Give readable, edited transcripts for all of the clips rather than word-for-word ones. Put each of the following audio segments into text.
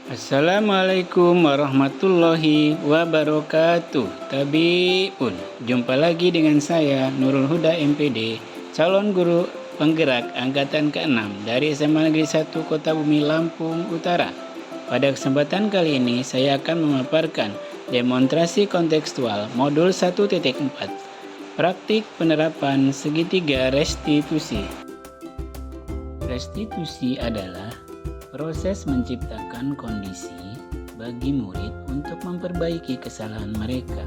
Assalamualaikum warahmatullahi wabarakatuh. Tabiun, jumpa lagi dengan saya Nurul Huda MPD, calon guru penggerak angkatan ke-6 dari SMA Negeri 1 Kota Bumi, Lampung Utara. Pada kesempatan kali ini saya akan memaparkan demonstrasi kontekstual modul 1.4, praktik penerapan segitiga restitusi. Restitusi adalah proses menciptakan kondisi bagi murid untuk memperbaiki kesalahan mereka,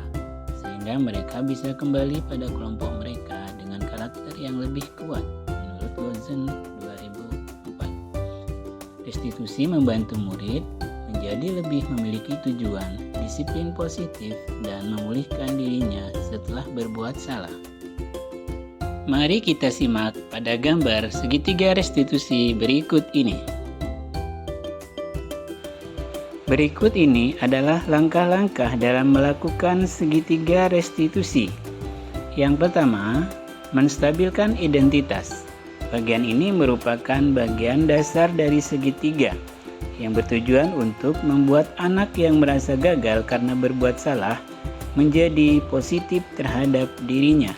sehingga mereka bisa kembali pada kelompok mereka dengan karakter yang lebih kuat, menurut Gozen 2004. Restitusi membantu murid menjadi lebih memiliki tujuan, disiplin positif, dan memulihkan dirinya setelah berbuat salah. Mari kita simak pada gambar segitiga restitusi berikut ini. Berikut ini adalah langkah-langkah dalam melakukan segitiga restitusi. Yang pertama, menstabilkan identitas. Bagian ini merupakan bagian dasar dari segitiga yang bertujuan untuk membuat anak yang merasa gagal karena berbuat salah menjadi positif terhadap dirinya.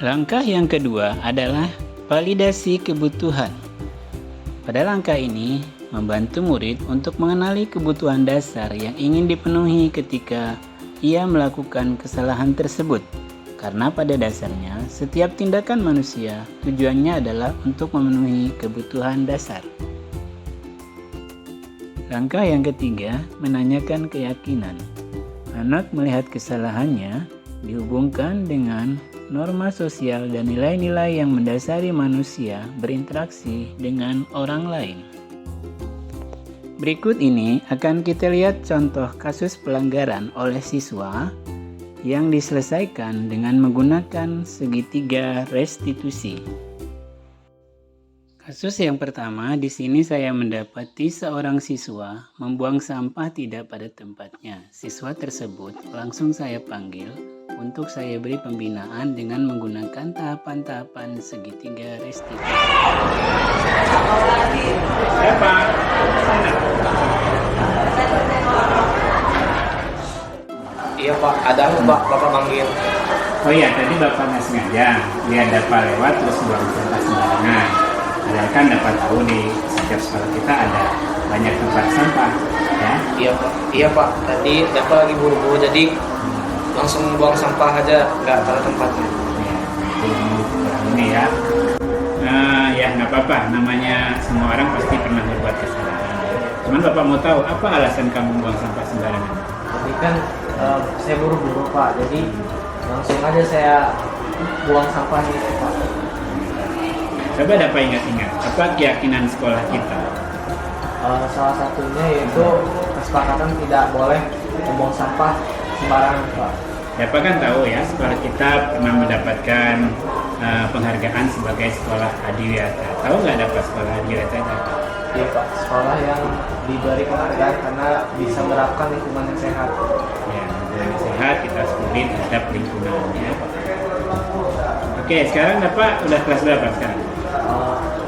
Langkah yang kedua adalah validasi kebutuhan. Pada langkah ini, membantu murid untuk mengenali kebutuhan dasar yang ingin dipenuhi ketika ia melakukan kesalahan tersebut. Karena pada dasarnya, setiap tindakan manusia tujuannya adalah untuk memenuhi kebutuhan dasar. Langkah yang ketiga, menanyakan keyakinan. Anak melihat kesalahannya dihubungkan dengan norma sosial dan nilai-nilai yang mendasari manusia berinteraksi dengan orang lain. Berikut ini akan kita lihat contoh kasus pelanggaran oleh siswa yang diselesaikan dengan menggunakan segitiga restitusi. Kasus yang pertama, di sini saya mendapati seorang siswa membuang sampah tidak pada tempatnya. Siswa tersebut langsung saya panggil untuk saya beri pembinaan dengan menggunakan tahapan-tahapan segitiga restitusi. Siapa? Iya Pak, ada apa Pak? Bapak manggil. Oh iya, tadi Bapak nggak sengaja lihat Bapak lewat terus buang sampah sembarangan. Padahal kan dapat tahu di setiap sekolah kita ada banyak tempat sampah, ya? Iya Pak. Tadi Bapak lagi buru-buru jadi langsung buang sampah aja, nggak tahu tempatnya. Ya, ini ya. Ya nggak apa-apa. Namanya semua orang pasti pernah berbuat kesalahan. Cuman Bapak mau tahu apa alasan kamu buang sampah sembarangan? Tadi kan saya buru-buru Pak, jadi langsung aja saya buang sampahnya Pak. Coba dapat ingat-ingat, apa keyakinan sekolah kita? Salah satunya yaitu kesepakatan tidak boleh membuang sampah sembarangan Pak. Bapak kan tahu ya, sekolah kita pernah mendapatkan penghargaan sebagai sekolah adiwiyata. Tahu nggak dapat sekolah adiwiyata itu? Iya Pak, sekolah yang diberi penghargaan karena bisa menerapkan lingkungan yang sehat. Ya, yang sehat kita syukuri terhadap lingkungannya. Oke, sekarang Bapak udah kelas berapa sekarang?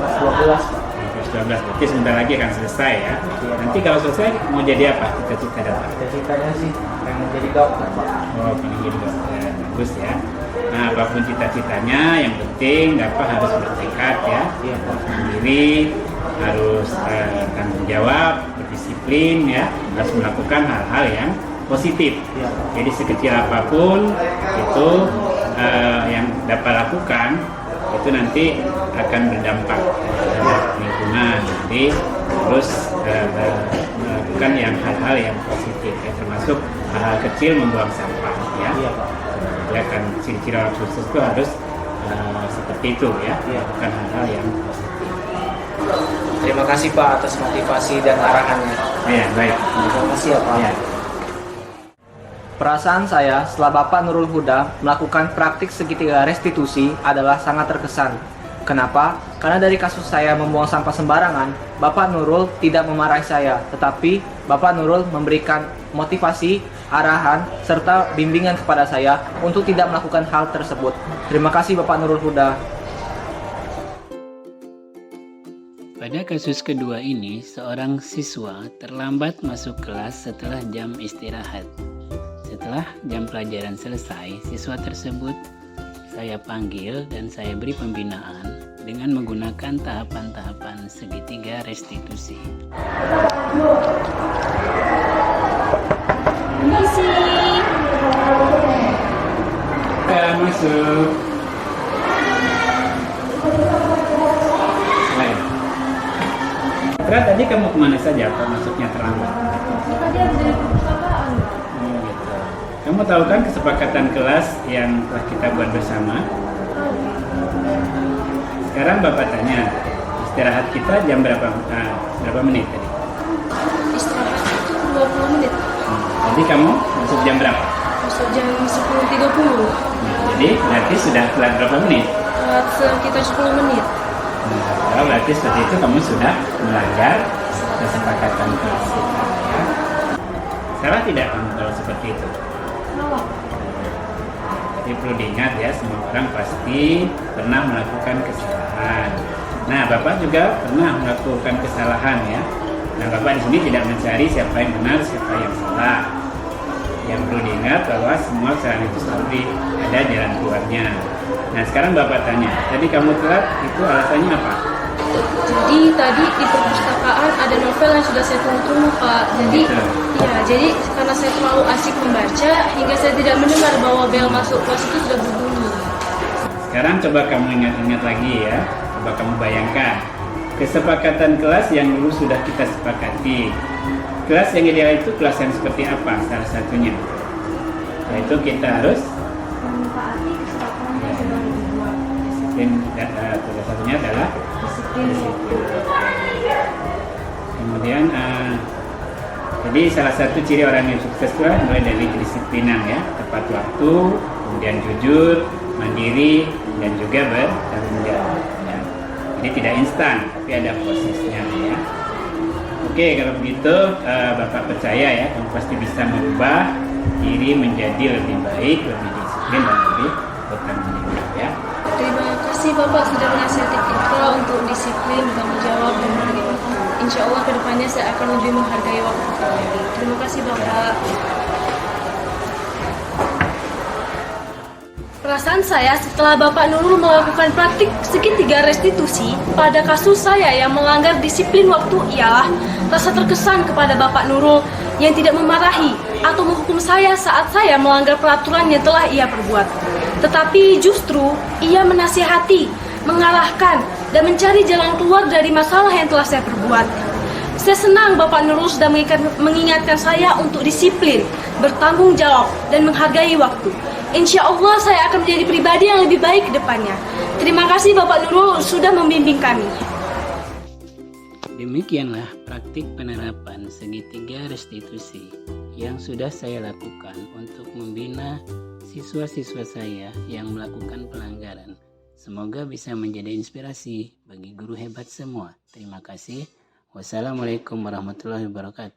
Kelas 12 Pak. Kelas 12, berarti sebentar lagi akan selesai ya. Nanti kalau selesai mau jadi apa? Cita-cita Bapak? Cita-citanya sih pengen jadi dokter Pak. Oh, pengen jadi dokter, bagus ya. Nah, apapun cita-citanya, yang penting Bapak harus bertekad ya. Iya Pak. Sendiri, harus tanggung jawab, berdisiplin ya, harus melakukan hal-hal yang positif. Iya Pak. Jadi sekecil apapun itu yang dapat lakukan itu nanti akan berdampak terhadap lingkungan. Jadi terus melakukan hal-hal yang positif ya, termasuk hal-hal kecil membuang sampah ya. Iya Pak. Ya kan ciri-ciri orang sukses itu harus seperti itu ya, Iya. melakukan hal-hal yang positif. Terima kasih Pak atas motivasi dan arahannya. Ya, baik. Terima kasih ya Pak. Ya. Perasaan saya setelah Bapak Nurul Huda melakukan praktik segitiga restitusi adalah sangat terkesan. Kenapa? Karena dari kasus saya membuang sampah sembarangan, Bapak Nurul tidak memarahi saya, tetapi Bapak Nurul memberikan motivasi, arahan, serta bimbingan kepada saya untuk tidak melakukan hal tersebut. Terima kasih Bapak Nurul Huda. Pada kasus kedua ini, seorang siswa terlambat masuk kelas setelah jam istirahat. Setelah jam pelajaran selesai, siswa tersebut saya panggil dan saya beri pembinaan dengan menggunakan tahapan-tahapan segitiga restitusi. Misi. Masuk. Putra, tadi kamu kemana saja? Kok masuknya terlambat? Tadi habis dari perpustakaan. Oh, gitu. Kamu tahu kan kesepakatan kelas yang telah kita buat bersama? Sekarang Bapak tanya, istirahat kita jam berapa? Berapa menit tadi? Istirahat itu 20 menit. Tadi kamu masuk jam berapa? Masuk jam 10.30. Jadi berarti sudah telat berapa menit? Telat sekitar 10 menit. Kalau berarti seperti itu kamu sudah melanggar kesepakatan kelas kita. Ya. Salah tidak kamu kalau seperti itu? Salah. Jadi perlu diingat ya, semua orang pasti pernah melakukan kesalahan. Nah, Bapak juga pernah melakukan kesalahan ya. Nah, Bapak di sini tidak mencari siapa yang benar, siapa yang salah. Yang perlu diingat bahwa semua kesalahan itu selalu ada jalan keluarnya. Nah, sekarang Bapak tanya, tadi kamu telat itu alasannya apa? Jadi tadi di perpustakaan ada novel yang sudah saya tunggu-tunggu, Pak. Jadi jadi karena saya terlalu asik membaca hingga saya tidak mendengar bahwa bel masuk kelas itu sudah berbunyi. Sekarang coba kamu ingat-ingat lagi ya. Coba kamu bayangkan kesepakatan kelas yang dulu sudah kita sepakati. Kelas yang ideal itu kelas yang seperti apa salah satunya? Nah, itu kita harus Menaati kesepakatan yang sudah dibuat. disiplin. Salah satunya adalah Disiplin. kemudian jadi salah satu ciri orang yang sukses itu mulai dari kedisiplinan ya, tepat waktu, kemudian jujur, mandiri, dan juga bertanggung jawab ya. Jadi tidak instan, tapi ada prosesnya ya. Oke, kalau begitu Bapak percaya ya, kamu pasti bisa merubah diri menjadi lebih baik, lebih disiplin, dan lebih bertanggung jawab ya. Terima kasih Bapak sudah menasihati kita untuk disiplin, bertanggung jawab, dan menghargai waktu. Insya Allah kedepannya saya akan lebih menghargai waktu lagi. Terima kasih Bapak. Perasaan saya setelah Bapak Nurul melakukan praktik segitiga restitusi pada kasus saya yang melanggar disiplin waktu ialah rasa terkesan kepada Bapak Nurul yang tidak memarahi atau menghukum saya saat saya melanggar peraturan yang telah ia perbuat. Tetapi justru ia menasihati, mengarahkan, dan mencari jalan keluar dari masalah yang telah saya perbuat. Saya senang Bapak Nurul sudah mengingatkan saya untuk disiplin, bertanggung jawab, dan menghargai waktu. Insya Allah saya akan menjadi pribadi yang lebih baik ke depannya. Terima kasih Bapak Nurul sudah membimbing kami. Demikianlah praktik penerapan segitiga restitusi yang sudah saya lakukan untuk membina siswa-siswa saya yang melakukan pelanggaran. Semoga bisa menjadi inspirasi bagi guru hebat semua. Terima kasih. Wassalamualaikum warahmatullahi wabarakatuh.